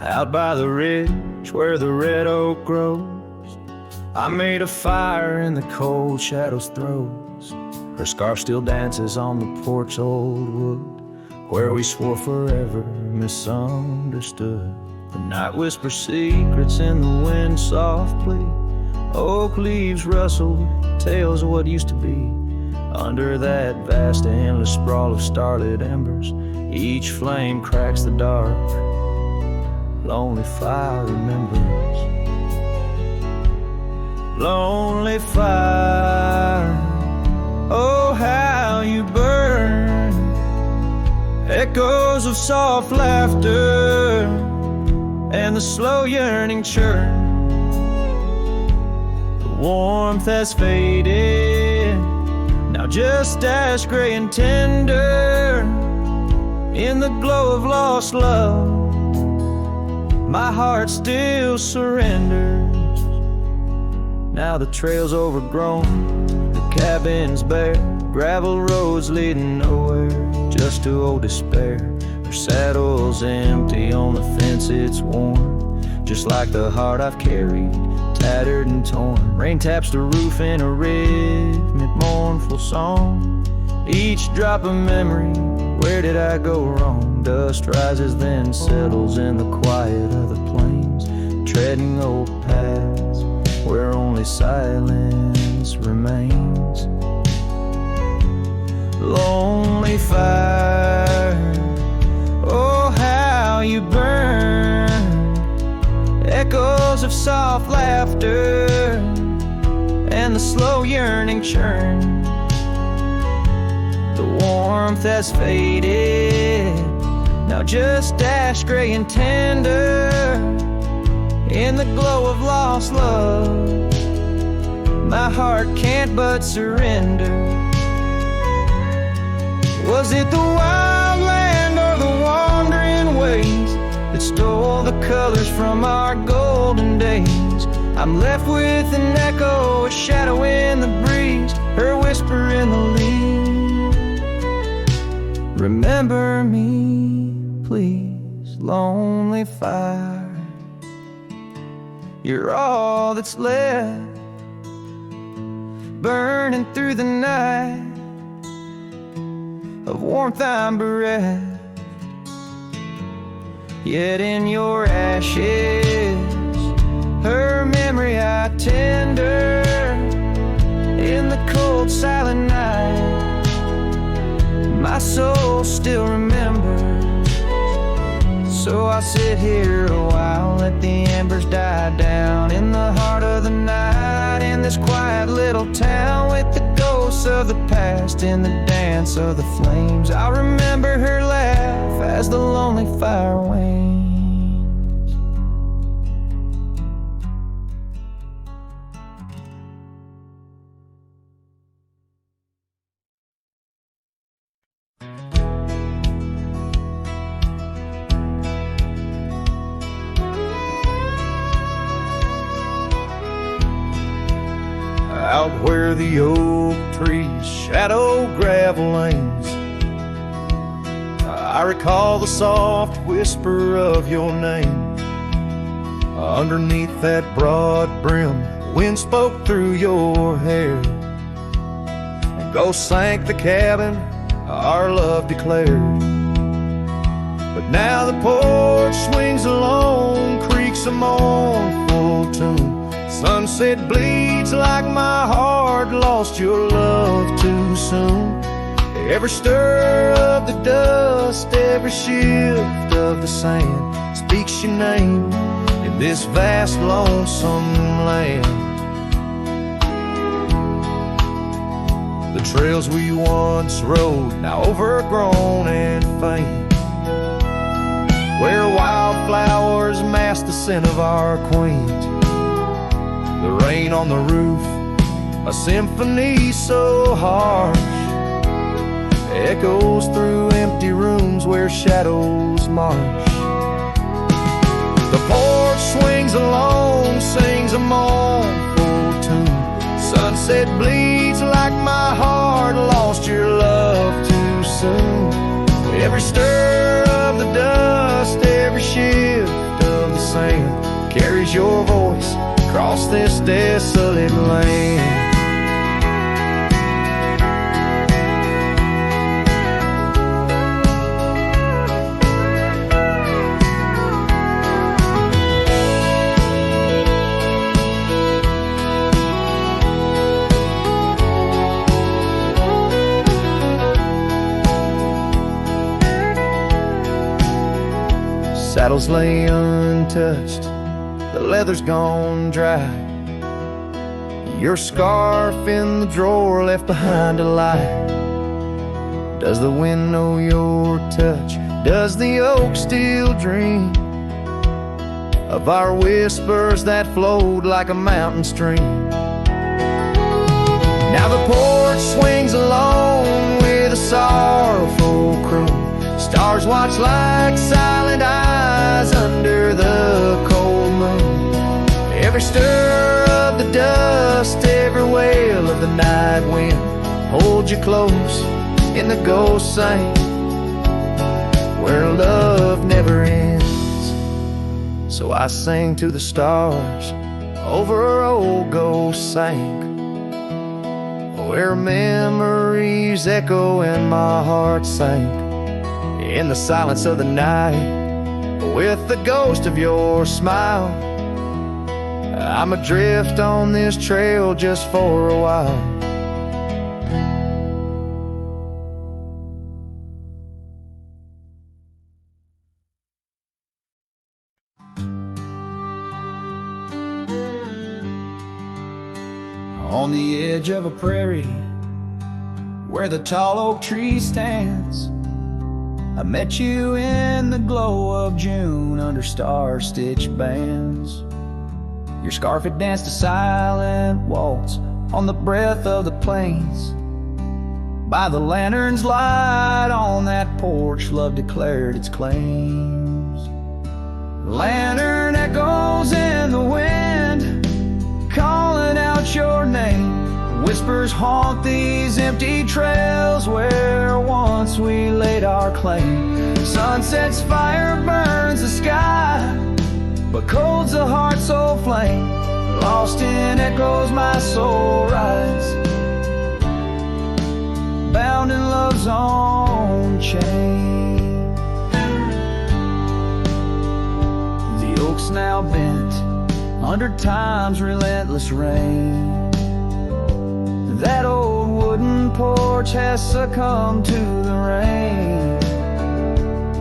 Out by the ridge where the red oak grows, I made a fire in the cold shadow's throes. Her scarf still dances on the porch old wood, where we swore forever, misunderstood. The night whispers secrets in the wind softly. Oak leaves rustle, tales of what used to be. Under that vast endless sprawl of starlit embers, each flame cracks the dark. Lonely fire remembers. Lonely fire, oh how you burn. Echoes of soft laughter and the slow yearning churn. The warmth has faded, now just ash gray and tender. In the glow of lost love, my heart still surrenders. Now the trail's overgrown, the cabin's bare, gravel roads leading nowhere, just to old despair. Her saddle's empty, on the fence it's worn, just like the heart I've carried, tattered and torn. Rain taps the roof in a rhythmic, mournful song. Each drop of memory, where did I go wrong? Dust rises then settles in the quiet of the plains, treading old paths where only silence remains. Lonely fire, oh how you burn. Echoes of soft laughter and the slow yearning churn. The warmth has faded, now just ash gray and tender. In the glow of lost love, my heart can't but surrender. Was it the wild land or the wandering ways that stole the colors from our golden days? I'm left with an echo, a shadow in the breeze, her whisper in the leaves. Remember me, please, lonely fire. You're all that's left, burning through the night, of warmth I'm bereft. Yet in your ashes, her memory I tender. In the cold silent night, my soul still remembers. So I sit here a while, let the embers die down. In the heart of the night, in this quiet little town, with the ghosts of the past in the dance of the flames, I remember her laugh as the lonely fire wanes. Out where the oak trees shadow gravel lanes, I recall the soft whisper of your name. Underneath that broad brim, wind spoke through your hair, and ghosts sank the cabin, our love declared. But now the porch swings alone, creaks a mournful tune. Sunset bleeds like my heart lost your love too soon. Every stir of the dust, every shift of the sand speaks your name in this vast lonesome land. The trails we once rode, now overgrown and faint, where wildflowers mask the scent of our quaint. The rain on the roof, a symphony so harsh, echoes through empty rooms where shadows march. The porch swings alone, sings a mournful tune. Sunset bleeds like my heart lost your love too soon. Every stir of the dust, every shift raise your voice across this desolate land. Saddles lay untouched, the leather's gone dry. Your scarf in the drawer left behind to lie. Does the wind know your touch? Does the oak still dream of our whispers that flowed like a mountain stream? Now the porch swings alone with a sorrowful croon. Stars watch like silent eyes under the cold moon. Every stir of the dust, every wail of the night wind holds you close in the ghost sank, where love never ends. So I sing to the stars over old ghost sank, where memories echo and my heart sank. In the silence of the night, with the ghost of your smile, I'm adrift on this trail just for a while. On the edge of a prairie, where the tall oak tree stands, I met you in the glow of June under star-stitched bands. Your scarf had danced a silent waltz on the breath of the plains. By the lantern's light on that porch, love declared its claims. Lantern echoes in the wind, calling out your name. Whispers haunt these empty trails where once we laid our claim. Sunset's fire burns the sky, but cold's a heart so flame. Lost in echoes my soul rides, bound in love's own chain. The oak's now bent under time's relentless rain. That old wooden porch has succumbed to the rain.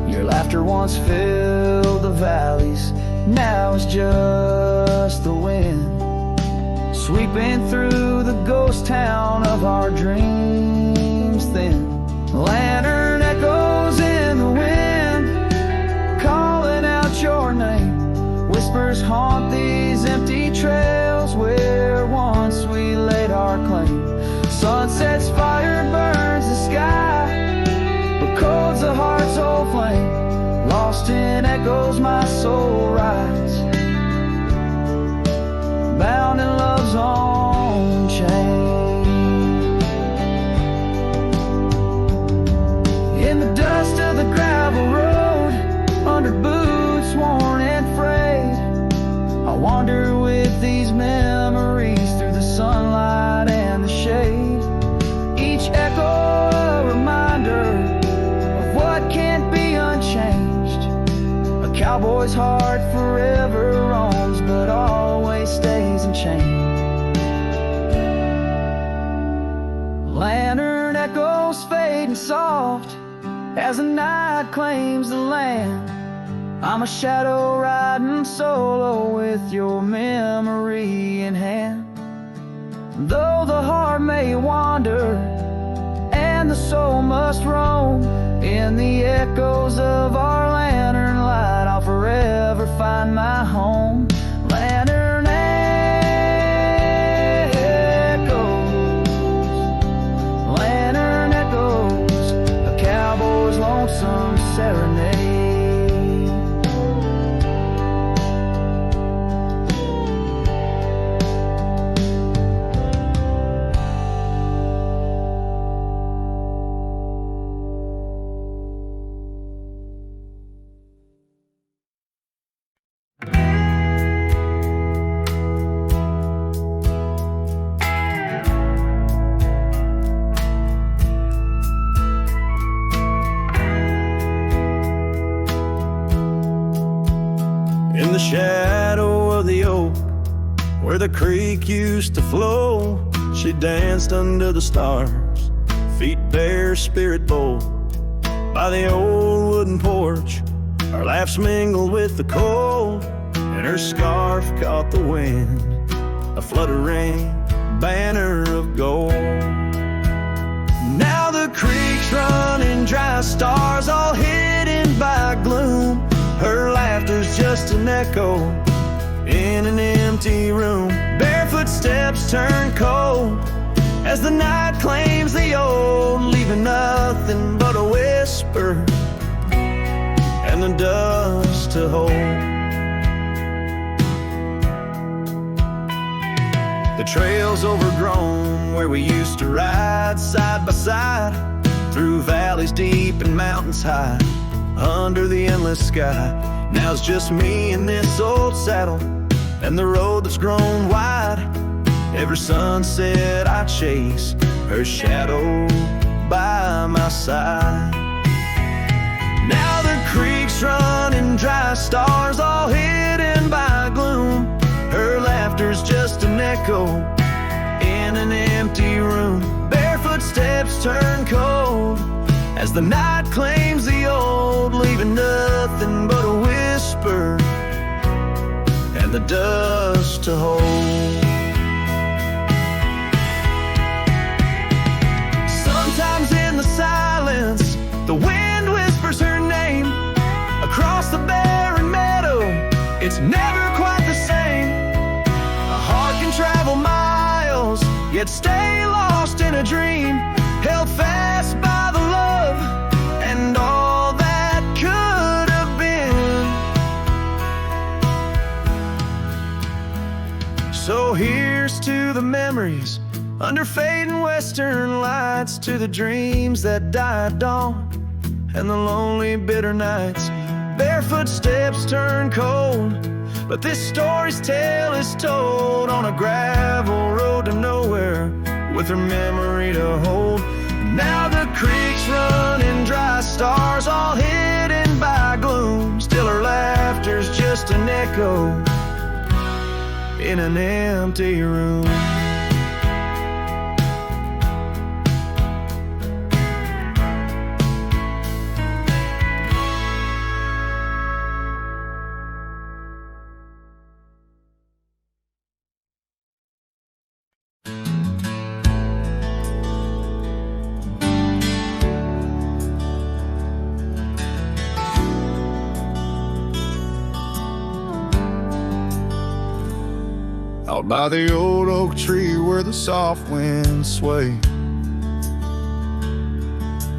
Your laughter once filled the valleys, now it's just the wind sweeping through the ghost town of our dreams thin. Lantern echoes in the wind, calling out your name. Whispers haunt these empty trails where once we laid our claim. Sunset's fire burns the sky, but cold's a heart's old flame. Lost in echoes my soul rides, bound in love's own chain. In the dust of the gravel road, under boots worn and frayed, I wander with these memories through the sunlight and the shade. Each echo a reminder of what can't be unchanged. A cowboy's heart forever roams, but always stays unchained. Lantern echoes fading soft as the night claims the land. I'm a shadow riding solo with your memory in hand. Though the heart may wander and the soul must roam, in the echoes of our lantern light I'll forever find my home. Lantern echoes, lantern echoes, a cowboy's lonesome serenade. In the shadow of the oak, where the creek used to flow, she danced under the stars, feet bare, spirit bold. By the old wooden porch, our laughs mingled with the cold, and her scarf caught the wind, a fluttering banner of gold. Now the creek's running dry, stars all hidden by gloom. Her laughter's just an echo in an empty room. Barefoot steps turn cold as the night claims the old, leaving nothing but a whisper and the dust to hold. The trail's overgrown where we used to ride side by side, through valleys deep and mountains high, under the endless sky. Now it's just me in this old saddle, and the road that's grown wide. Every sunset I chase, her shadow by my side. Now the creek's running dry, stars all hidden by gloom. Her laughter's just an echo in an empty room. Barefoot steps turn cold as the night claims the old, leaving nothing but a whisper and the dust to hold. Sometimes in the silence, the wind whispers her name across the barren meadow. It's never quite the same. A heart can travel miles, yet stay lost in a dream, held fast by the love and all that could have been. So here's to the memories under fading western lights, to the dreams that die at dawn and the lonely bitter nights. Barefoot steps turn cold, but this story's tale is told on a gravel road to nowhere, with her memory to hold. Now the creek's running dry, stars all hidden by gloom. Still her laughter's just an echo in an empty room. Out by the old oak tree where the soft winds sway,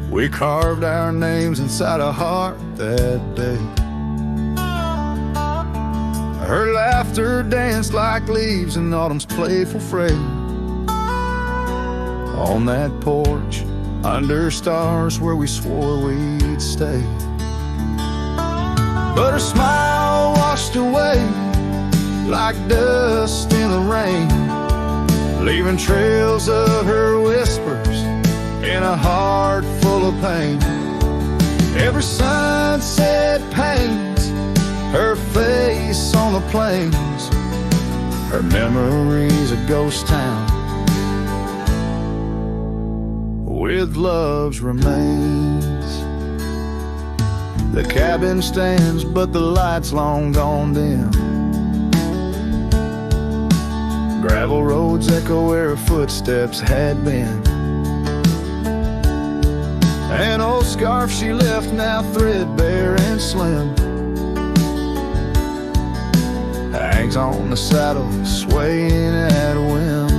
we carved our names inside a heart that day. Her laughter danced like leaves in autumn's playful fray. On that porch, under stars where we swore we'd stay. But her smile washed away like dust in the rain, leaving trails of her whispers in a heart full of pain. Every sunset paints her face on the plains, her memory's a ghost town with love's remains. The cabin stands, but the light's long gone dim. Gravel roads echo where her footsteps had been. An old scarf she left, now threadbare and slim, hangs on the saddle, swaying at a whim.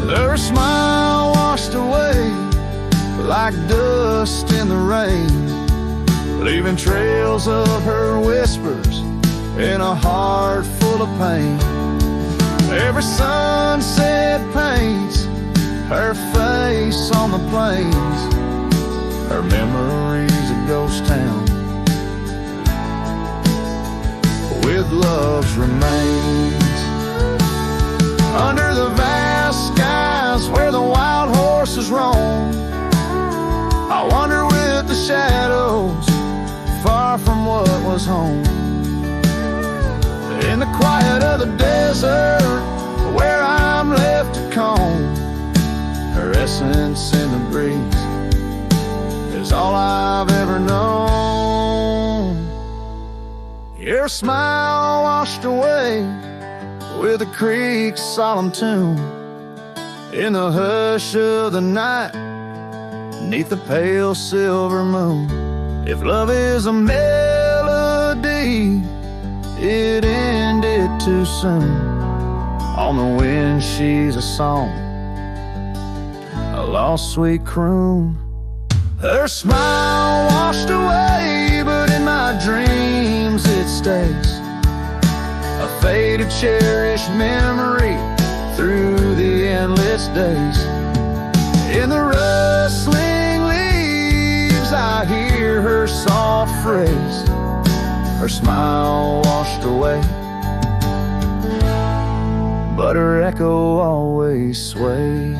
Her smile washed away like dust in the rain, leaving trails of her whispers in a heart full of pain. Every sunset paints her face on the plains, her memory's a ghost town with love's remains. Under the vast skies where the wild horses roam, I wander with the shadows, far from what was home. In the quiet of the desert, where I'm left to comb, her essence in the breeze is all I've ever known. Your smile washed away with the creek's solemn tune. In the hush of the night, neath the pale silver moon. If love is a melody, it ended too soon. On the wind she's a song, a lost sweet croon. Her smile washed away, but in my dreams it stays, a faded cherished memory through the endless days. In the rustling leaves I hear her soft phrase, her smile washed away, but her echo always sways.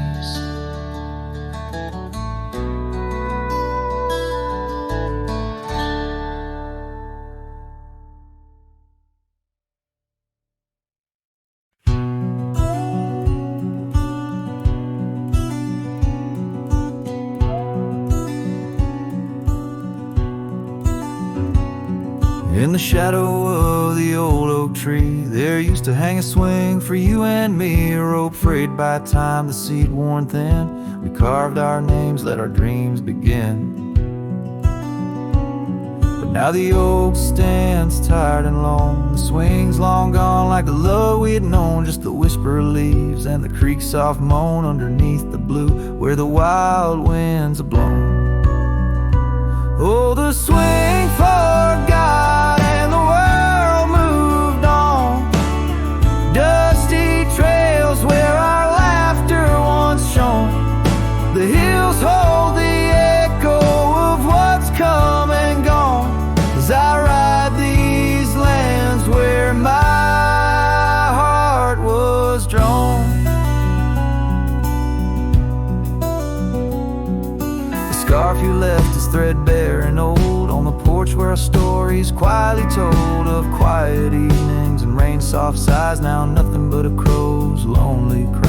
In the shadow of the old oak tree, there used to hang a swing for you and me, a rope frayed by time, the seed worn thin. We carved our names, let our dreams begin. But now the oak stands tired and lone, the swing's long gone like the love we had known, just the whisper of leaves and the creek's soft moan underneath the blue where the wild winds are blown. Oh, the swing forgot and the world moved on. Dusty trails where our laughter once shone. The hills hold the echo of what's come and gone, as I ride these lands where my heart was drawn. The scarf you left is threadbare and old on the porch where our stories quietly told of quiet evenings and rain soft sighs. Now nothing but a crow's lonely cries.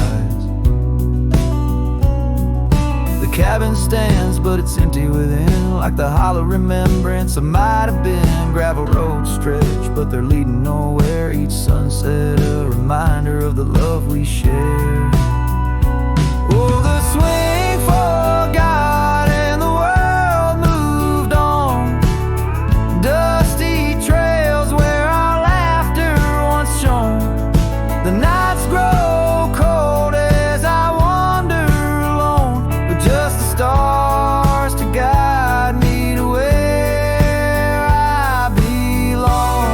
The cabin stands but it's empty within, like the hollow remembrance of might have been. Gravel roads stretch but they're leading nowhere, each sunset a reminder of the love we shared. Oh, the swing forgot and the world moved on. Dusty trails where our laughter once shone. The nights grow cold as I wander alone, with just the stars to guide me to where I belong.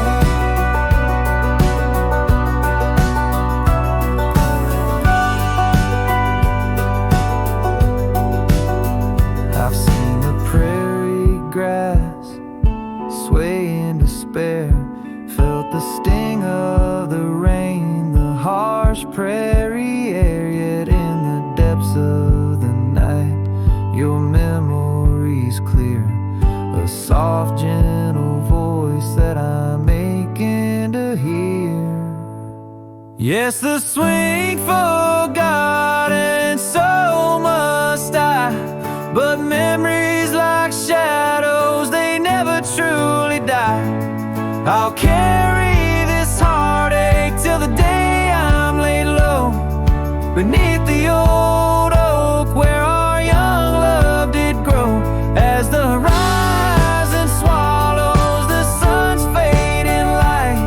I've seen the prairie grass sway in despair, felt the sting of the rain, the harsh prairie air, yet in the depths of the night your memory's clear, a soft gentle voice that I'm aching to hear. Yes, the swing forgot and so must I, but memories like shadows, they never truly die. I'll carry this heartache till the day I'm laid low beneath the old oak where our young love did grow. As the horizon swallows the sun's fading light,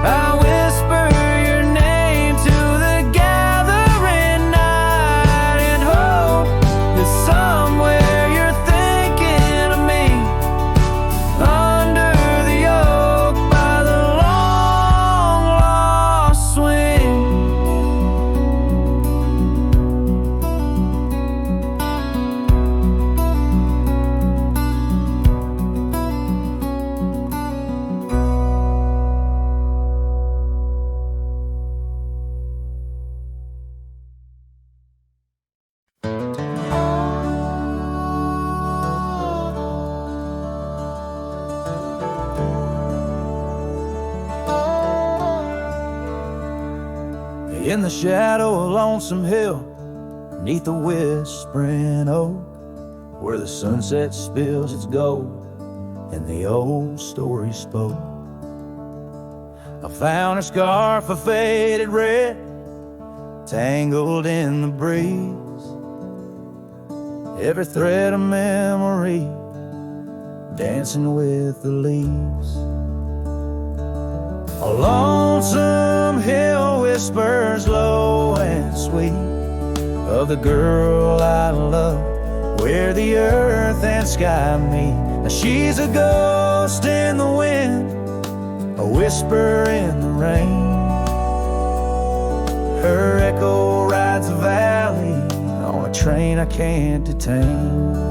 I whisper your name to the gathering night and hope that somewhere you're thinking of me under the oak by the long lost swing. In the shadow of Lonesome Hill, neath the whispering oak, where the sunset spills its gold and the old story spoke. I found a scarf of faded red, tangled in the breeze, every thread of memory dancing with the leaves. A lonesome hill whispers low and sweet of the girl I love, where the earth and sky meet. Now she's a ghost in the wind, a whisper in the rain. Her echo rides the valley on a train I can't detain.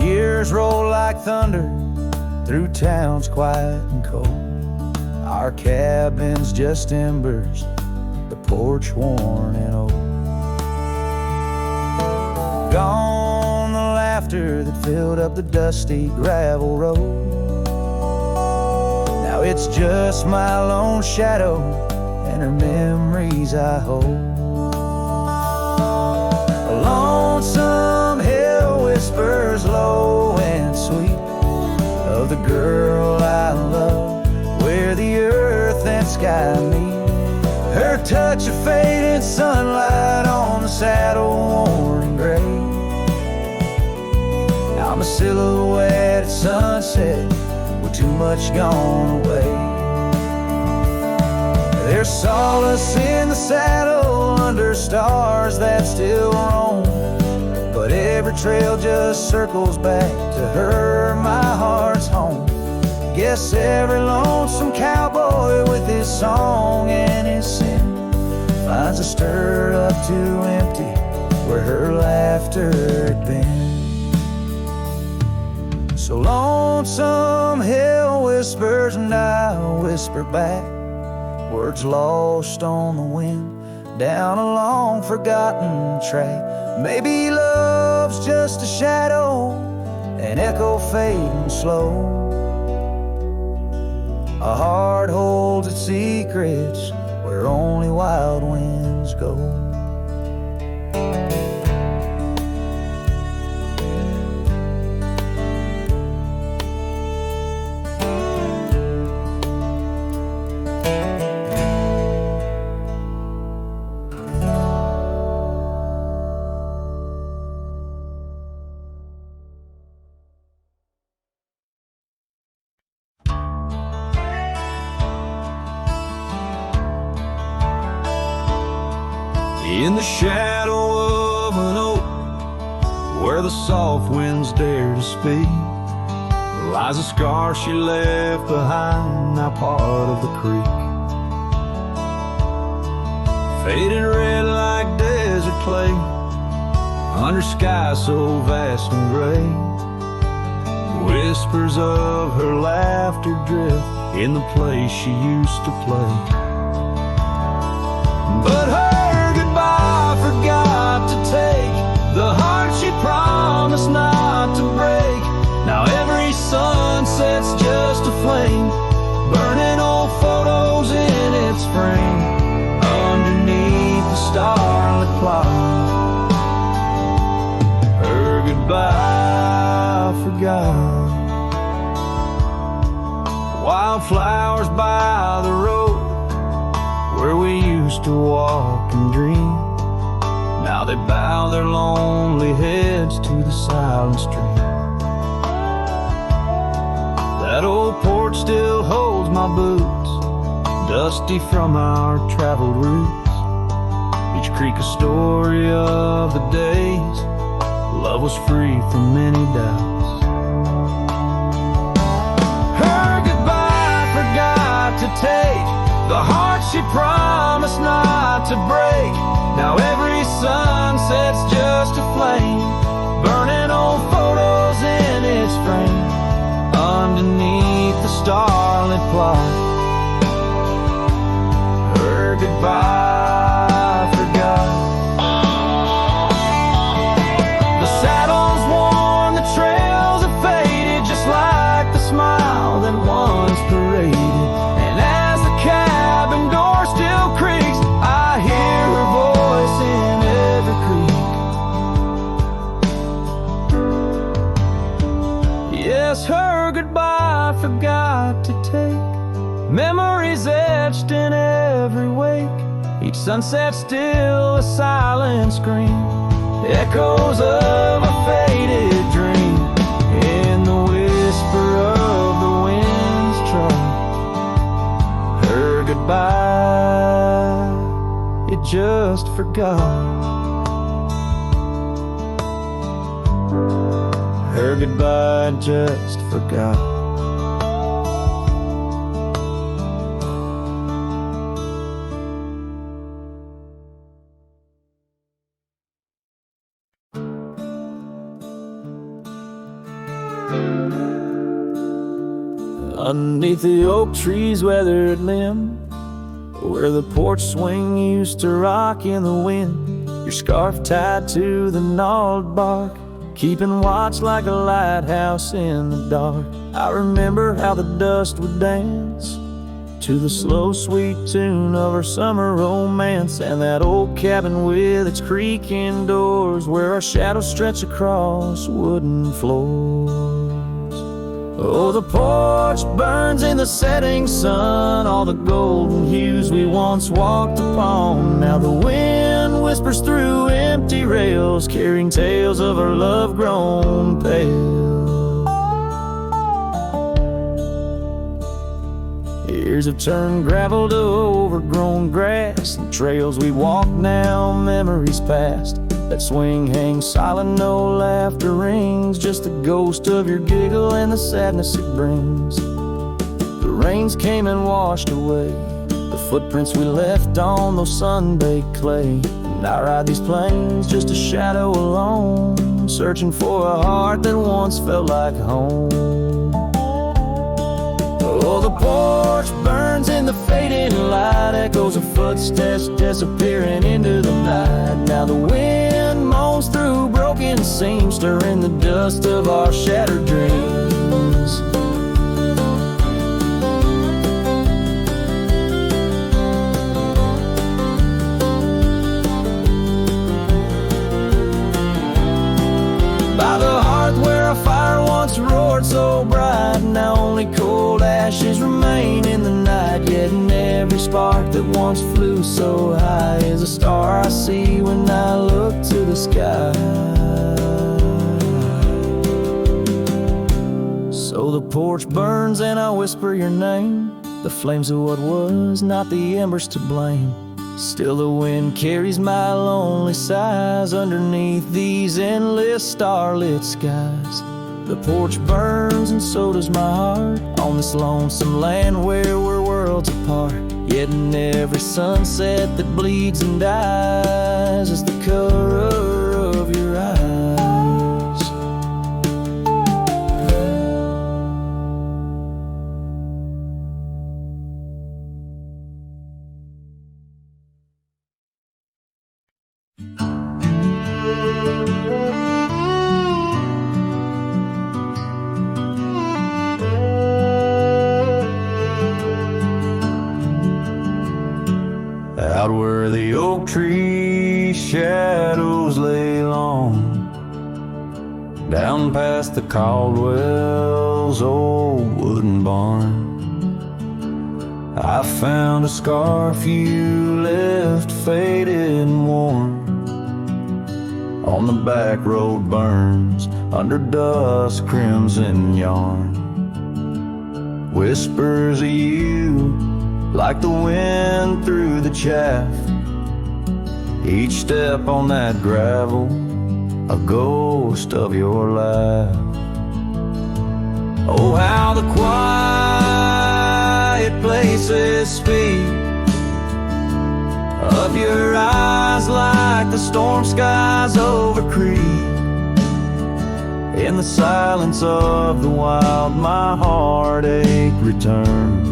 Years roll like thunder through towns quiet and cold. Our cabin's just embers, the porch worn and old. Gone the laughter that filled up the dusty gravel road. Now it's just my lone shadow and her memories I hold. A lonesome hill whispers low and sweet of the girl I love, where the earth and sky meet. Her touch of faded sunlight on the saddle worn and gray. I'm a silhouette at sunset with too much gone away. There's solace in the saddle under stars that still roam, but every trail just circles back to her, my heart's home. Guess every lonesome cowboy with his song and his sin finds a stir up too empty where her laughter had been. So lonesome hill whispers and I'll whisper back, words lost on the wind down a long forgotten track. Maybe love's just a shadow, an echo fading slow. A heart holds its secrets where only wild winds go. In the shadow of an oak, where the soft winds dare to speak, lies a scar she left behind, now part of the creek. Faded red like desert clay, under sky so vast and gray. Whispers of her laughter drift in the place she used to play. But her goodbye forgot to take the heart she promised not to break. Now every sunset's just a flame, burning old photos in its frame, underneath the starlit clock. Her goodbye forgot. Wildflowers by the road, where we used to walk and dream, now they bow their lonely heads to the silent stream. That old porch still holds my boots, dusty from our traveled routes. Each creek a story of the days love was free from many doubts. Her goodbye forgot to take the heart she promised not to break. Now every sunset's just a flame, burning old photos in its frame, underneath the starlit clock. Her goodbye forgot. The saddle's worn, the trails have faded, just like the smile that once paraded guess her goodbye I forgot to take. Memories etched in every wake. Each sunset still a silent scream. Echoes of a faded dream. In the whisper of the wind's trust. Her goodbye, it just forgot. Her goodbye, just forgot. Underneath the oak tree's weathered limb, where the porch swing used to rock in the wind, your scarf tied to the gnarled bark, keeping watch like a lighthouse in the dark. I remember how the dust would dance to the slow, sweet tune of our summer romance, and that old cabin with its creaking doors, where our shadows stretch across wooden floors. Oh, the porch burns in the setting sun, all the golden hues we once walked upon. Now the wind whispers through empty rails, carrying tales of our love grown pale. Years have turned gravel to overgrown grass, and trails we walk now, memories past. That swing hangs silent, no laughter rings, just the ghost of your giggle and the sadness it brings. The rains came and washed away the footprints we left on those sun-baked clay. And I ride these plains just a shadow alone, searching for a heart that once felt like home. Oh, the porch burns in the fading light, echoes of footsteps disappearing into the night. Now the wind moans through broken seams, stirring the dust of our shattered dreams. By the hearth where a fire once roared so bright, now only cold ashes remain in the night. Yet in every spark that once flew so high is a star I see when I look to the sky. So the porch burns and I whisper your name, the flames of what was, not the embers to blame. Still the wind carries my lonely sighs underneath these endless starlit skies. The porch burns and so does my heart, on this lonesome land where we're worlds apart. Yet in every sunset that bleeds and dies is the color of your eyes. Out where the oak tree shadows lay long, down past the Caldwell's old wooden barn, I found a scarf you left faded and worn. On the back road burns under dust crimson yarn. Whispers of you like the wind through the chaff. Each step on that gravel, a ghost of your laugh. Oh, how the quiet places speak of your eyes like the storm skies over creek. In the silence of the wild, my heartache returns.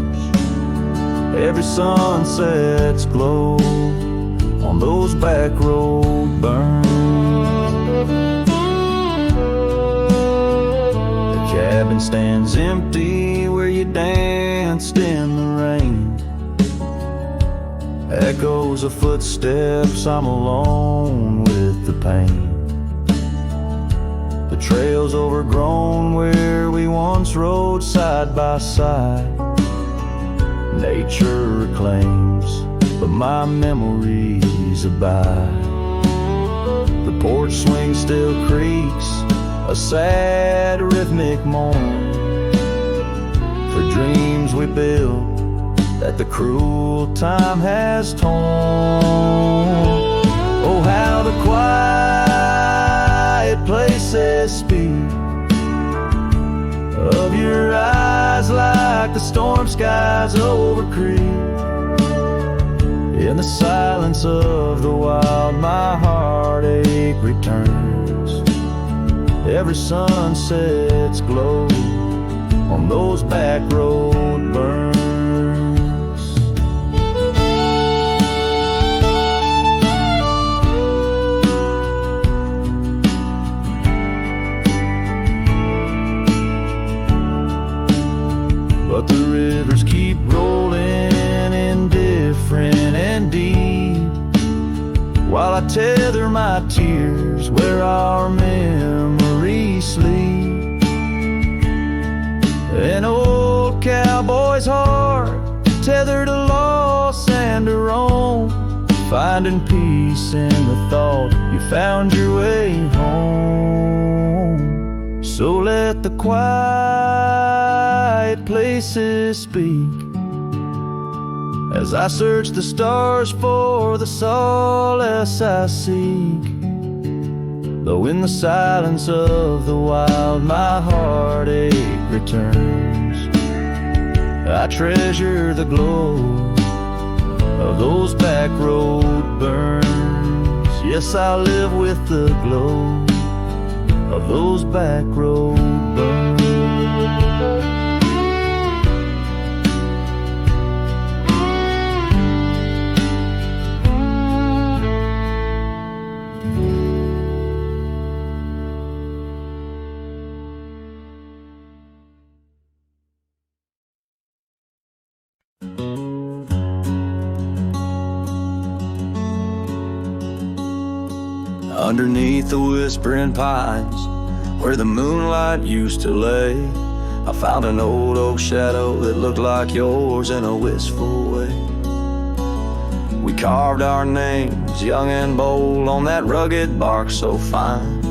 Every sunset's glow on those back road burns. The cabin stands empty where you danced in the rain. Echoes of footsteps, I'm alone with the pain. The trail's overgrown where we once road side by side. Nature reclaims, but my memories abide. The porch swing still creaks, a sad rhythmic mourn for dreams we built that the cruel time has torn. Oh, how the quiet places speak of your eyes like the storm skies over creek. In the silence of the wild, my heartache returns. Every sunset's glow on those back road burns. But the rivers keep rolling, indifferent and deep, while I tether my tears where our memories sleep. An old cowboy's heart tethered to loss and to roam, finding peace in the thought you found your way home. So let the quiet places speak as I search the stars for the solace I seek. Though in the silence of the wild my heartache returns, I treasure the glow of those back road burns. Yes, I live with the glow of those back road burns. Underneath the whispering pines, where the moonlight used to lay, I found an old oak shadow that looked like yours in a wistful way. We carved our names, young and bold, on that rugged bark so fine.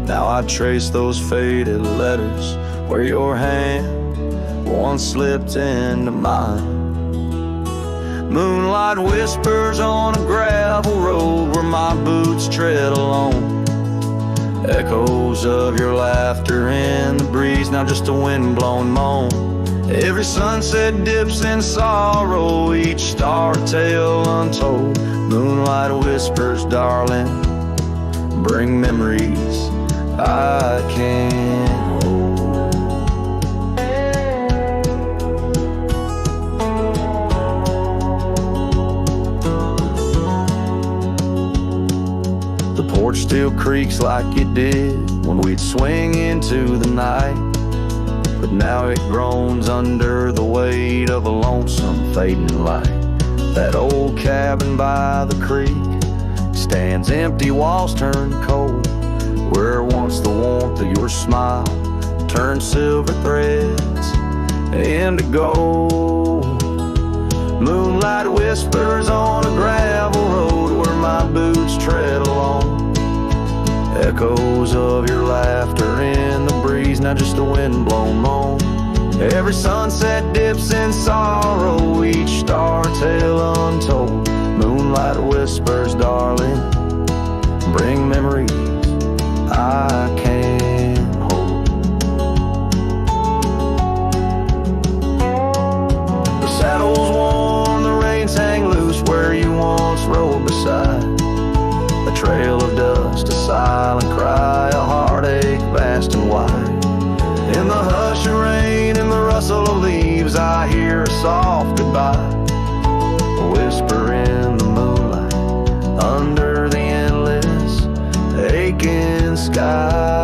Now I trace those faded letters where your hand once slipped into mine. Moonlight whispers on a gravel road where my boots tread alone. Echoes of your laughter in the breeze, now just a wind-blown moan. Every sunset dips in sorrow, each star a tale untold. Moonlight whispers, darling, bring memories I can't hold. The porch still creaks like it did when we'd swing into the night, but now it groans under the weight of a lonesome fading light. That old cabin by the creek stands empty, walls turn cold, where once the warmth of your smile turned silver threads into gold. Moonlight whispers on a gravel road where my boots tread along. Echoes of your laughter in the breeze, not just a wind-blown moan. Every sunset dips in sorrow, each star a tale untold. Moonlight whispers, darling, bring memories I can't hold. The saddle's worn, the reins hang loose where you once rode beside. A trail of dust, a silent cry, a heartache vast and wide. In the hush of rain, in the rustle of leaves, I hear a soft goodbye. A whisper in the moonlight, under the endless aching sky.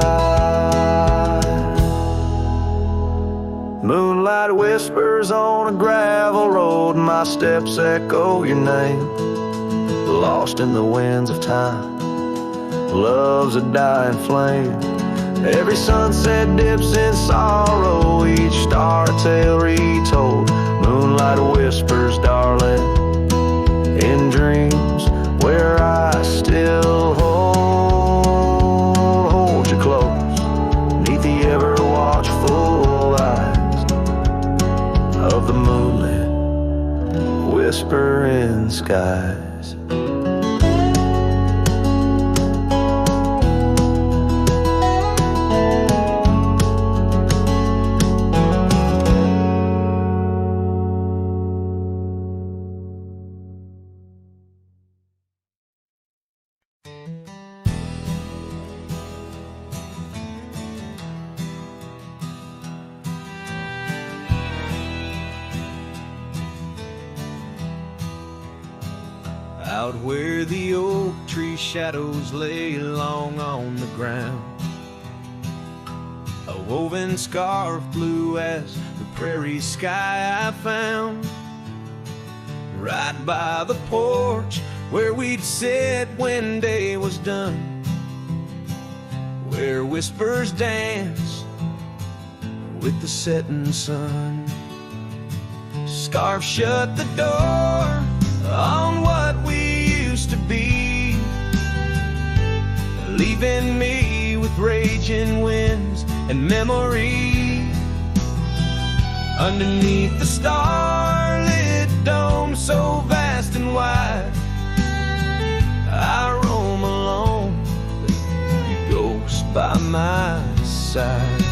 Moonlight whispers on a gravel road, my steps echo your name. Lost in the winds of time, love's a dying flame. Every sunset dips in sorrow, each star the skies. Out where the oak tree shadows lay long on the ground, a woven scarf blue as the prairie sky I found. Right by the porch where we'd sit when day was done, where whispers dance with the setting sun. Scarf shut the door on what we used to be, leaving me with raging winds and memory. Underneath the starlit dome so vast and wide, I roam alone, you ghost by my side.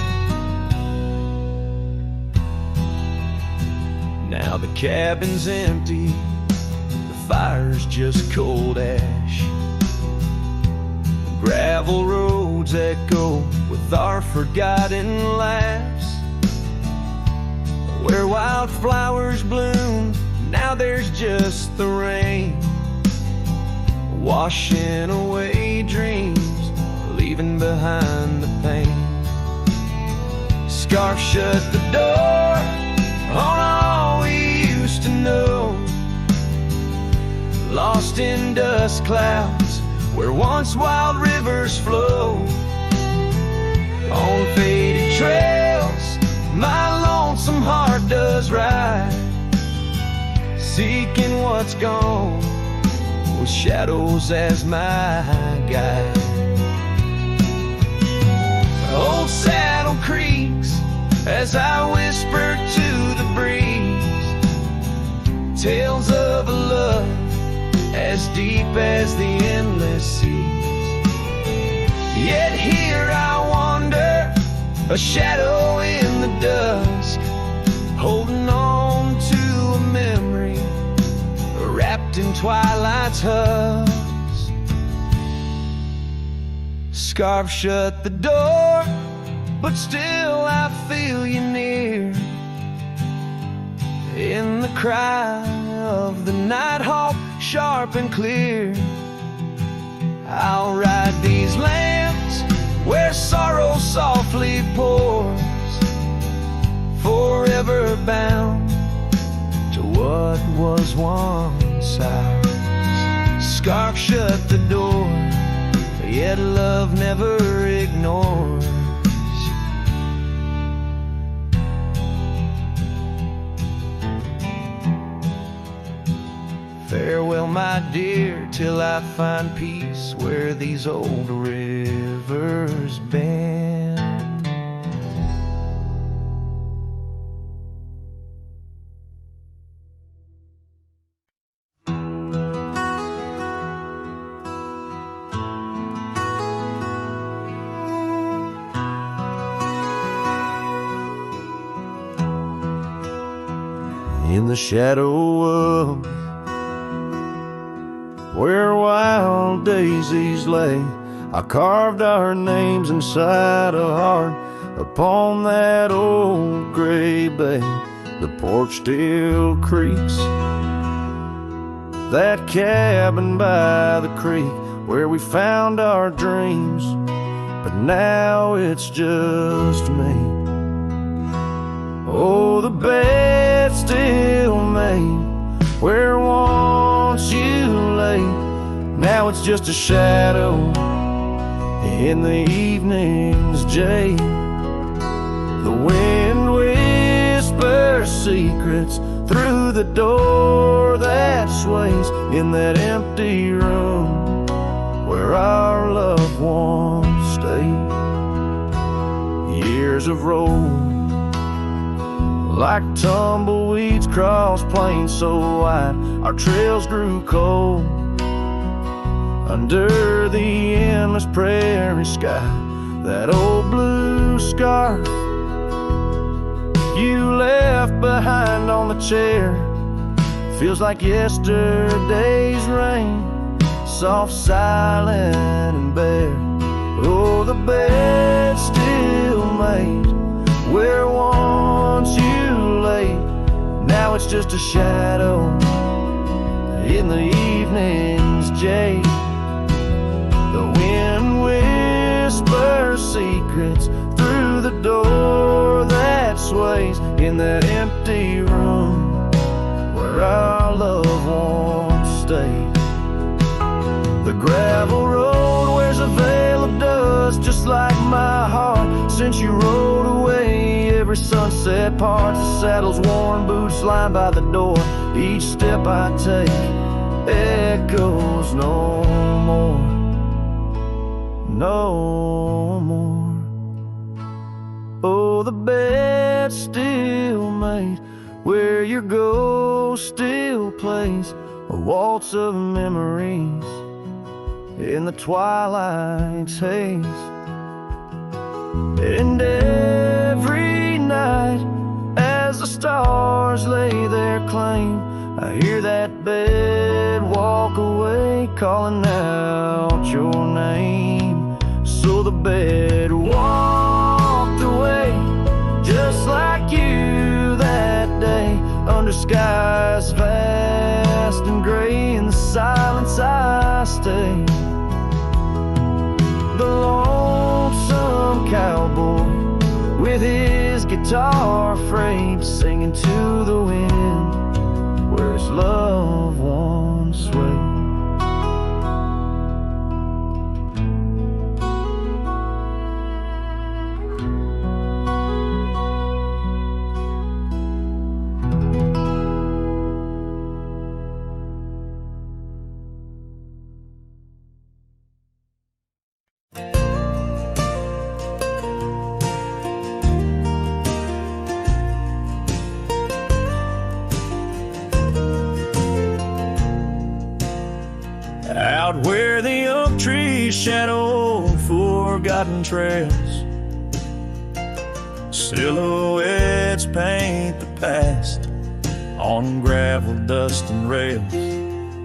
Now the cabin's empty, fire's just cold ash. Gravel roads echo with our forgotten laughs. Where wildflowers bloom, now there's just the rain, washing away dreams, leaving behind the pain. Scarf shut the door on all we used to know, lost in dust clouds where once wild rivers flow. On faded trails my lonesome heart does ride, seeking what's gone with shadows as my guide. Old saddle creaks as I whisper to the breeze, tales of a love as deep as the endless seas. Yet here I wander, a shadow in the dusk, holding on to a memory wrapped in twilight's husk. Scarf shut the door, but still I feel you near, in the cry of the nighthawk, sharp and clear. I'll ride these lands where sorrow softly pours, forever bound to what was once ours. Scarf shut the door, yet love never ignores. Farewell, my dear, till I find peace where these old rivers bend. In the shadow of where wild daisies lay, I carved our names inside a heart upon that old gray bay. The porch still creaks, that cabin by the creek where we found our dreams, but now it's just me. Oh, the bed's still made where once you lay, now it's just a shadow in the evening's jade. The wind whispers secrets through the door that sways in that empty room where our loved ones stayed. Years have rolled Like tumbleweeds cross plains so wide, our trails grew cold. Under the endless prairie sky, that old blue scarf you left behind on the chair feels like yesterday's rain, soft, silent, and bare. Oh, the bed still made where once you lay. Now it's just a shadow in the evening's jade. The wind whispers secrets through the door that sways in that empty room where our loved ones stayed. The gravel road wears a veil of dust, just like my heart since you rode away. Every sunset parts, the saddle's worn, boots lying by the door. Each step I take echoes no more, no more. Oh, the bed's still made where your ghost still plays a waltz of memories in the twilight's haze. And every night as the stars lay their claim, I hear that bed walk away, calling out your name. So the bed walked away, just like you that day, under skies vast and gray. In the silence I stay, the lonesome cowboy with his guitar frayed, singing to the wind where his loved ones sway. Out where the oak trees shadow forgotten trails, silhouettes paint the past on gravel, dust, and rails.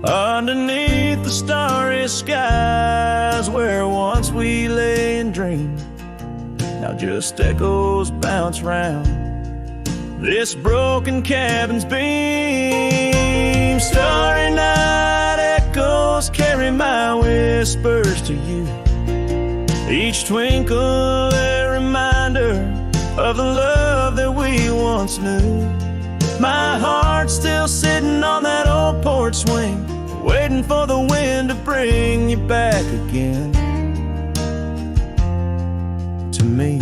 Underneath the starry skies where once we lay and dreamed, now just echoes bounce round this broken cabin's beam. Starry night echoes carry my whispers to you, each twinkle a reminder of the love that we once knew. My heart's still sitting on that old porch swing, waiting for the wind to bring you back again to me.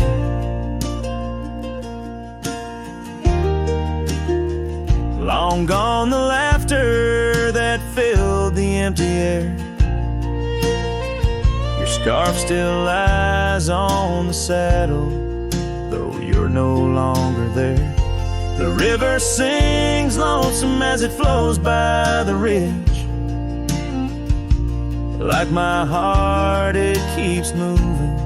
Long gone the laughter that filled the empty air. Your scarf still lies on the saddle, though you're no longer there. The river sings lonesome as it flows by the ridge. Like my heart, it keeps moving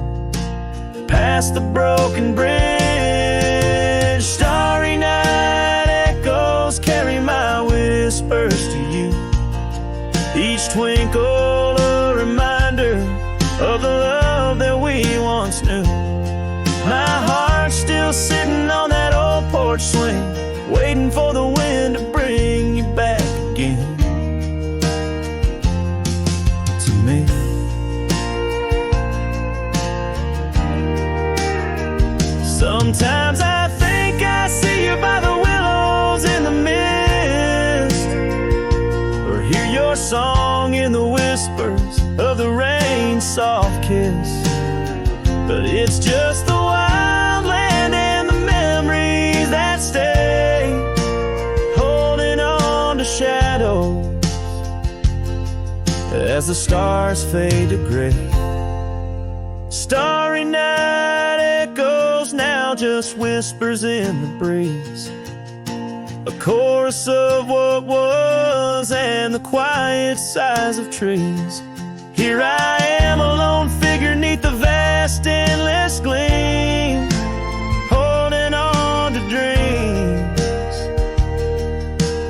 past the broken bridge. Starry night echoes carry my whispers to you, each twinkle a reminder of the love that we once knew. My heart's still sitting on that old porch swing, waiting for the wind to bring you back again to me. Sometimes I think I see you by the willows in the mist, or hear your song in the whispers of the rain's soft kiss. But it's just the wild land and the memories that stay, holding on to shadows as the stars fade to gray. Starry night echoes now just whispers in the breeze, a chorus of what was and the quiet sighs of trees. Here I am, a lone figure neath the vast, endless gleam, holding on to dreams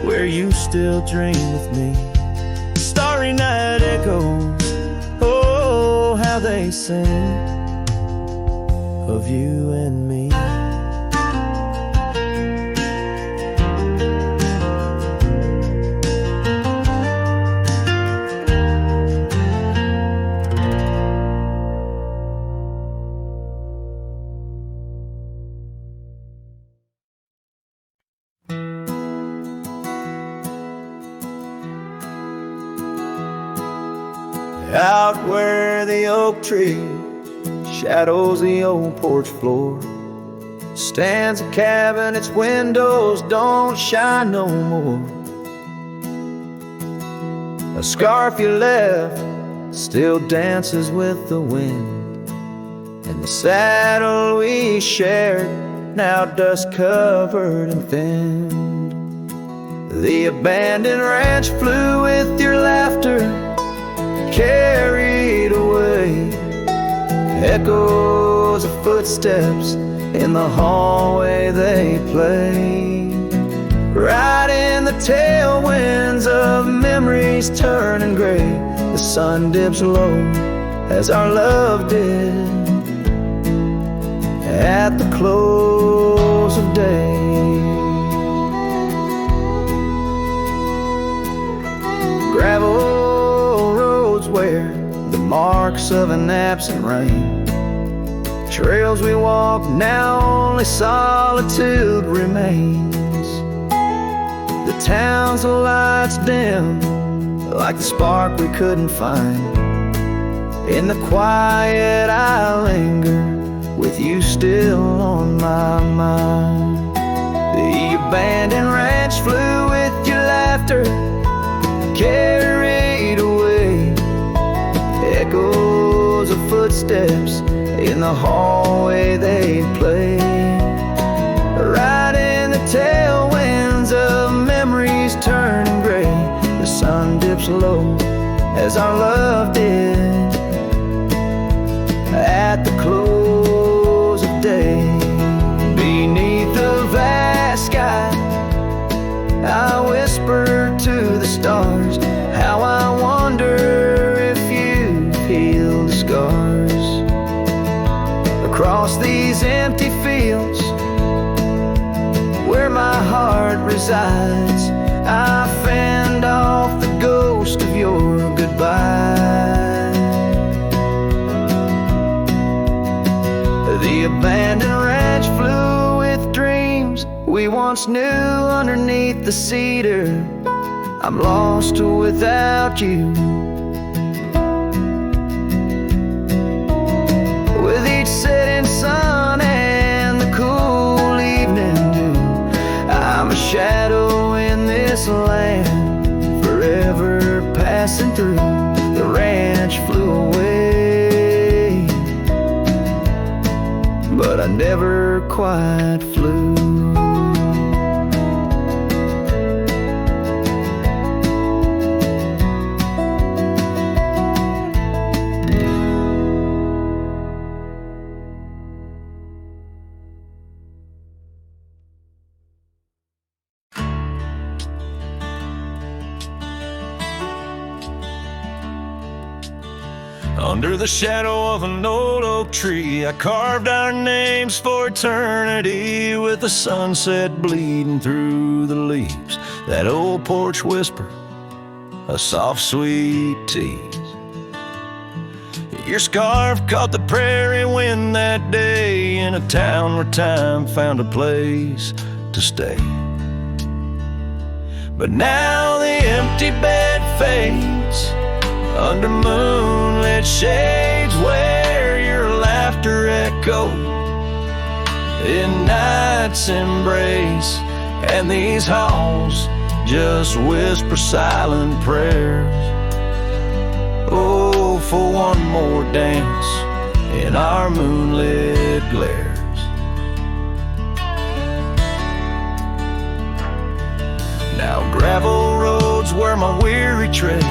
where you still dream with me. Starry night echoes, oh, how they sing of you and me. Out where the oak tree shadows the old porch floor, stands a cabin, its windows don't shine no more. A scarf you left still dances with the wind, and the saddle we shared, now dust covered and thinned. The abandoned ranch flew with your laughter, carried away. Echoes of footsteps in the hallway they play. Right in the tailwinds of memories turning gray, the sun dips low as our love did at the close of day. Gravel roads where the marks of an absent rain, trails we walk, now only solitude remains. The town's lights dim like the spark we couldn't find. In the quiet I linger with you still on my mind. The abandoned ranch flew with your laughter, carried away. Echoes of footsteps in the hallway they play. Right in the tailwinds of memories turning gray, the sun dips low as our love did at the close of day. Beneath the vast sky I whisper to the stars how I wonder if you heal the scars. Across these empty fields where my heart resides, I fend off the ghost of your goodbye. The abandoned ranch flew with dreams we once knew underneath the cedar. I'm lost without you. With each setting sun and the cool evening dew, I'm a shadow in this land, forever passing through. The ranch flew away, but I never quite flew. Under the shadow of an old oak tree, I carved our names for eternity, with the sunset bleeding through the leaves. That old porch whisper, a soft sweet tease. Your scarf caught the prairie wind that day, in a town where time found a place to stay. But now the empty bed fades under moonlit shades, where your laughter echoed in night's embrace, and these halls just whisper silent prayers. Oh, for one more dance in our moonlit glares. blur my weary tread.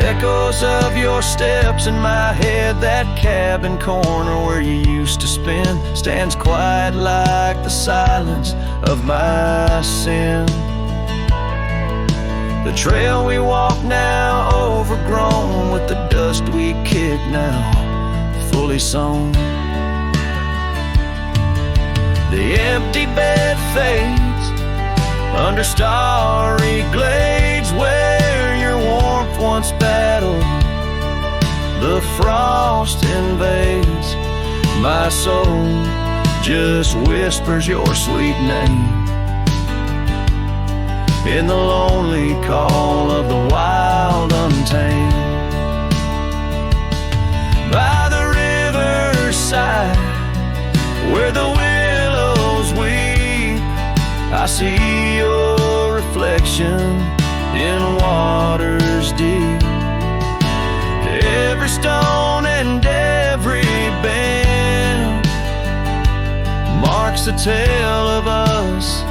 Echoes of your steps in my head. That cabin corner where you used to spend stands quiet like the silence of my sin. The trail we walk now overgrown, with the dust we kick now fully sown. The empty bed fades under starry glades where your warmth once battled. The frost invades my soul, just whispers your sweet name in the lonely call of the wild untamed. By the riverside where the willows weep, I see your reflection in waters deep. Every stone and every bend marks a tale of us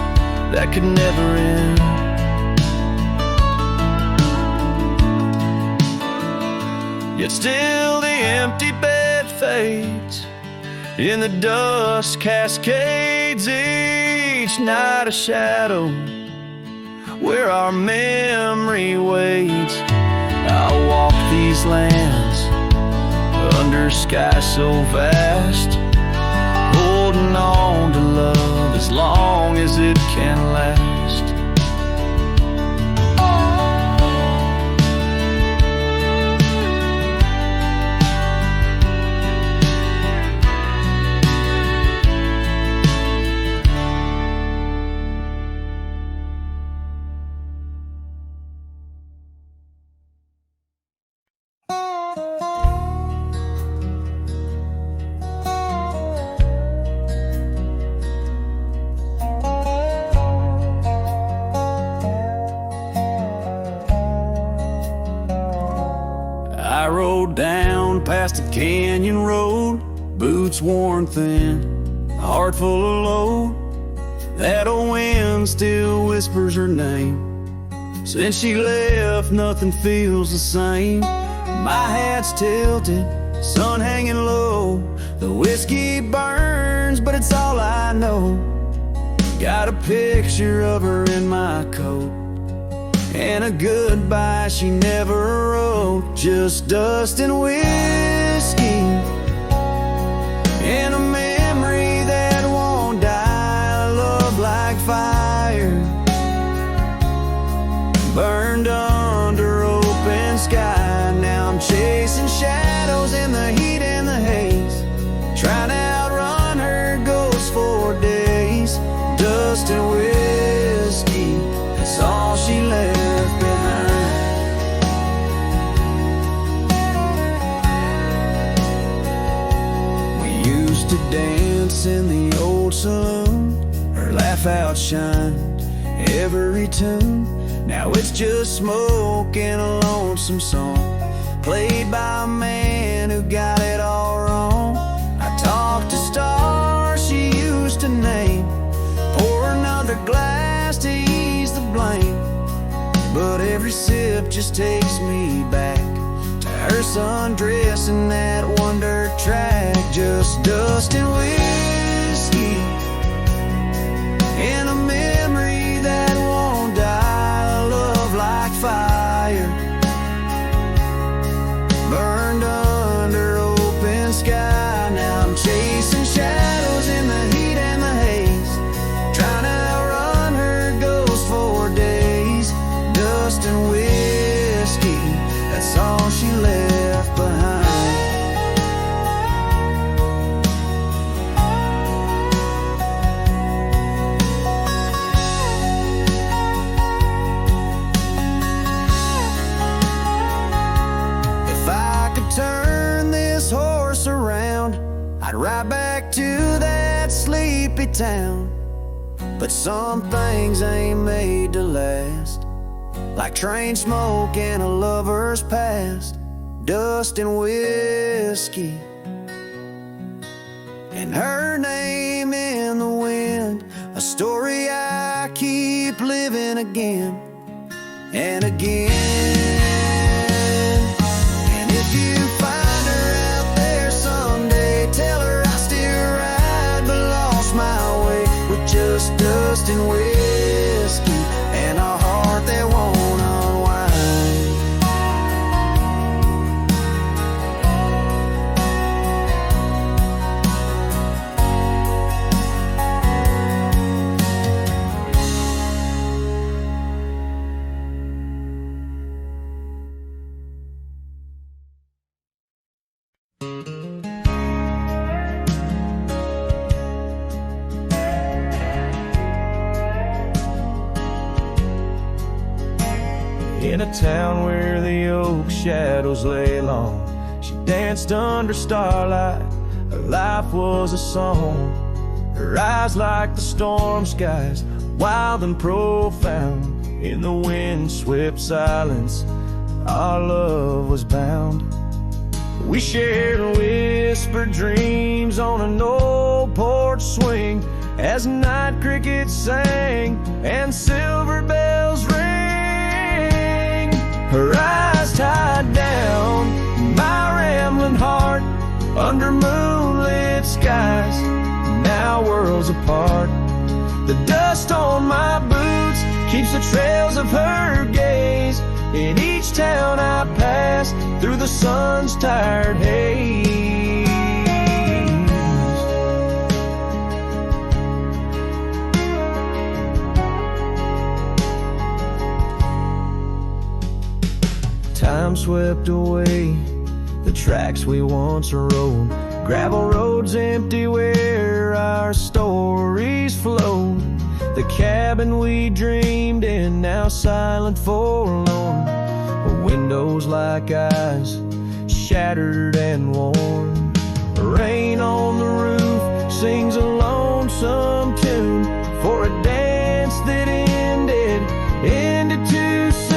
that could never end. Yet still the empty bed fades, in the dust cascades each night a shadow where our memory waits. I'll walk these lands under sky so vast, holding on to love as long as it can last. I rode down past a canyon road, boots worn thin, heart full of load. That old wind still whispers her name. Since she left, nothing feels the same. My hat's tilted, sun hanging low. The whiskey burns, but it's all I know. Got a picture of her in my coat, and a goodbye she never wrote. Just dust and whiskey, and a memory that won't die. Love like fire, burned under open sky. Now I'm chasing shadows in the heat and the haze, trying to outrun her ghost for days. Dust and whiskey, that's all she left behind. We used to dance in the old saloon, her laugh outshined every tune. Now it's just smoke and a lonesome song, played by a man who got it all wrong. I talked to stars she used to name, pour another glass to ease the blame. But every sip just takes me back to her sundress in that one dirt track. Just dust and whiskey, and a memory that won't die. Love like fire, burned under open sky. Now I'm chasing shadows in the heat and the haze, trying to outrun her ghost for days. Dust and whiskey, that's all she left behind. If I could turn this horse around, I'd ride back to that sleepy town. But some things ain't made to last, like train smoke and a lover's past. Dust and whiskey, and her name in the wind, a story I keep living again. and again. And if you find her out there someday, tell her I still ride but lost my way, with just dust and whiskey and a heart that won't unwind. In a town where the oak shadows lay long, she danced under starlight. Her life was a song. Her eyes like the storm skies, wild and profound. In the wind-swept silence, our love was bound. We shared whispered dreams on an old porch swing, as night crickets sang and silver bells rang. Her eyes tied down my rambling heart under moonlit skies, now worlds apart. The dust on my boots keeps the trails of her gaze in each town I pass through the sun's tired haze. Time swept away the tracks we once rode, gravel roads empty where our stories flowed. The cabin we dreamed in, now silent, forlorn. Windows like eyes, shattered and worn. Rain on the roof sings a lonesome tune for a dance that ended too soon.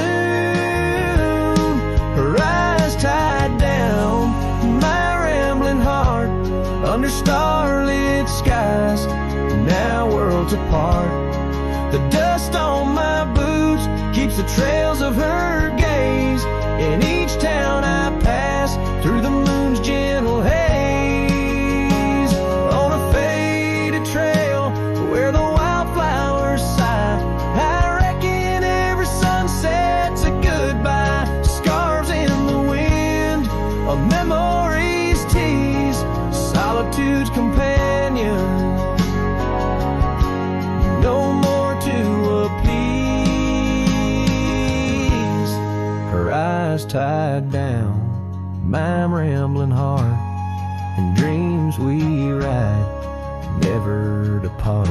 Her eyes tied down my rambling heart under starlit skies, now worlds apart. The dust on my boots keeps the trails of her gaze in each town I pass through the moon's gentle haze. On a faded trail where the wildflowers sigh, I reckon every sunset's a goodbye. Scarves in the wind, a memory's tease, solitude's companion, no more to appease. Her eyes tied down my rambling heart, and dreams we ride never depart.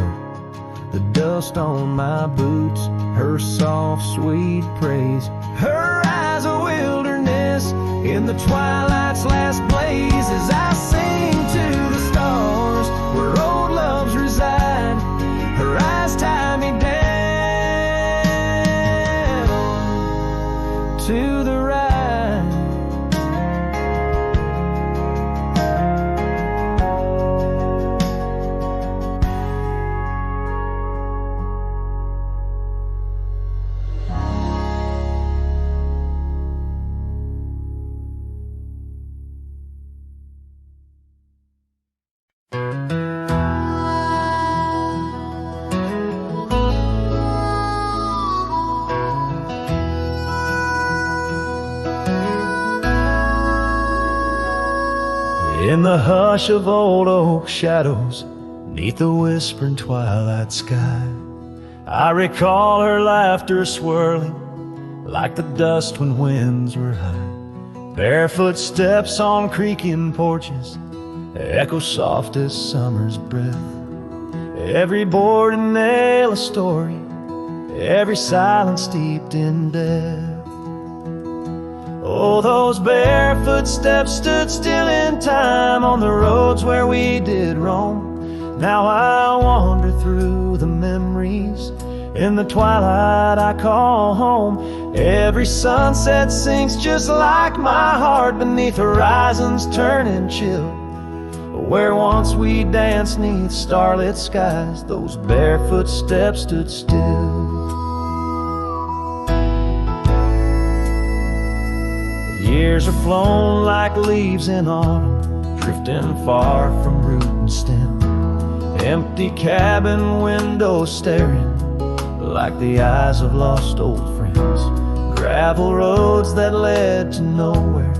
The dust on my boots, her soft sweet praise, her eyes a wilderness in the twilight's last blaze. As I sing to the stars where old loves reside, her eyes tie me down to the ride. In the hush of old oak shadows, neath the whispering twilight sky, I recall her laughter swirling like the dust when winds were high. Barefoot steps on creaking porches echo soft as summer's breath. Every board and nail a story, every silence steeped in death. Oh, those barefoot steps stood still in time on the roads where we did roam. Now I wander through the memories in the twilight I call home. Every sunset sinks just like my heart beneath horizons turning chill. Where once we danced neath starlit skies, those barefoot steps stood still. Years are flown like leaves in autumn, drifting far from root and stem. Empty cabin windows staring like the eyes of lost old friends. Gravel roads that led to nowhere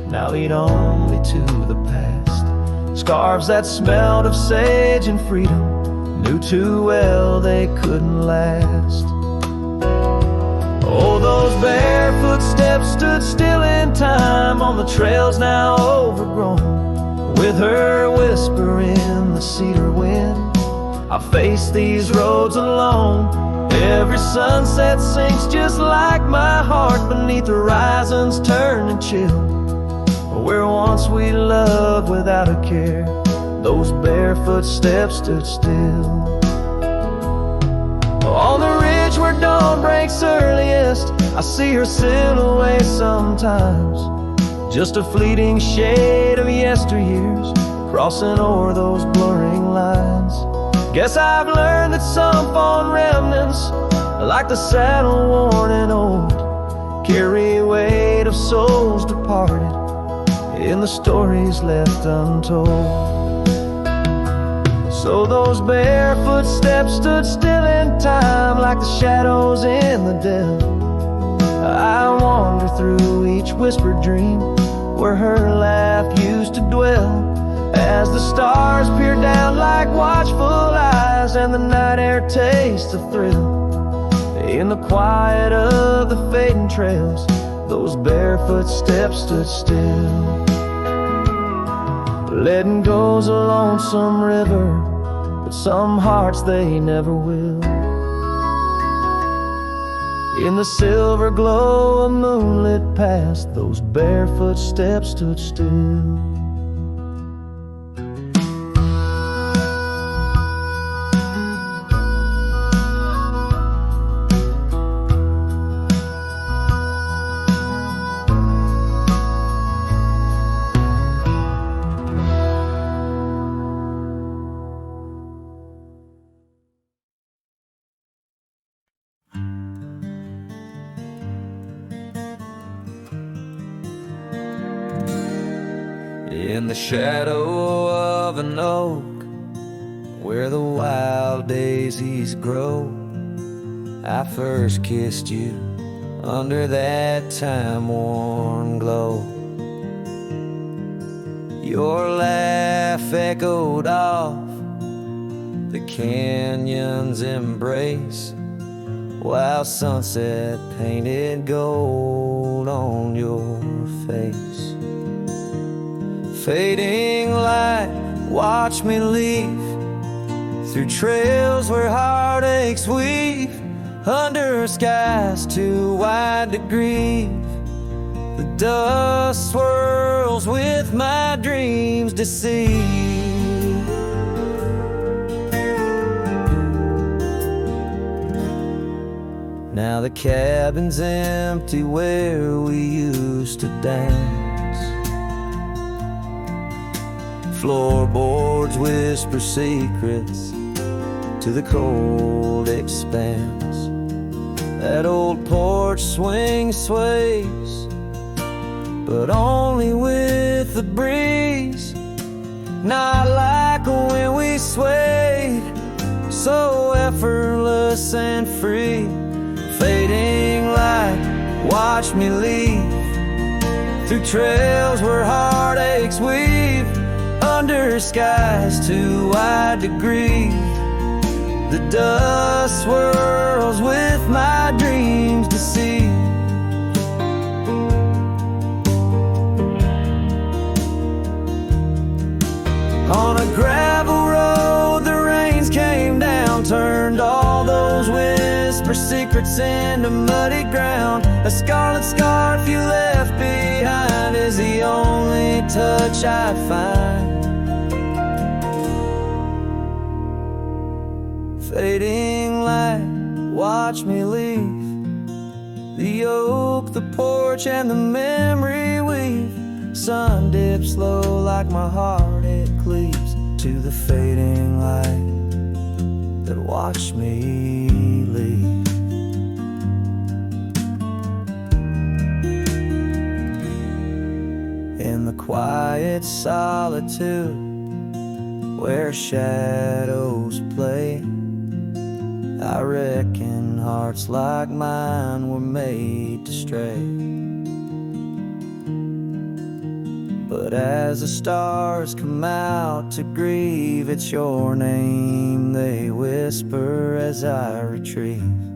now lead only to the past. Scarves that smelled of sage and freedom knew too well they couldn't last. Oh, those barefoot steps stood still in time on the trails now overgrown. With her whisper in the cedar wind, I face these roads alone. Every sunset sinks just like my heart beneath horizons turning chill. Where once we loved without a care, those barefoot steps stood still. On the ridge where dawn breaks earliest, I see her silhouette sometimes. Just a fleeting shade of yesteryears crossing o'er those blurring lines. Guess I've learned that some fond remnants, like the saddle worn and old, carry weight of souls departed in the stories left untold. So those barefoot steps stood still in time like the shadows in the dell. I wander through each whispered dream where her laugh used to dwell. As the stars peer down like watchful eyes and the night air tastes of thrill, in the quiet of the fading trails, those barefoot steps stood still. Letting go's a lonesome river, but some hearts they never will. In the silver glow of moonlit past, those barefoot steps stood still. In the shadow of an oak, where the wild daisies grow, I first kissed you under that time-worn glow. Your laugh echoed off the canyon's embrace, while sunset painted gold on your face. Fading light, watch me leave through trails where heartaches weave, under skies too wide to grieve. The dust swirls with my dreams deceived. Now the cabin's empty where we used to dance. Floorboards whisper secrets to the cold expanse. That old porch swing sways, but only with the breeze. Not like when we swayed, so effortless and free. Fading light, watch me leave through trails where heartaches weave, under skies too wide to grieve. The dust swirls with my dreams deceived. On a gravel road the rains came down, turned all those whisper secrets into muddy ground. A scarlet scarf you left behind is the only touch I find. Fading light, watch me leave the oak, the porch, and the memory weave. Sun dips low like my heart, it cleaves to the fading light that watched me leave. quiet solitude where shadows play. I reckon hearts like mine were made to stray. But as the stars come out to grieve, it's your name they whisper as I retrieve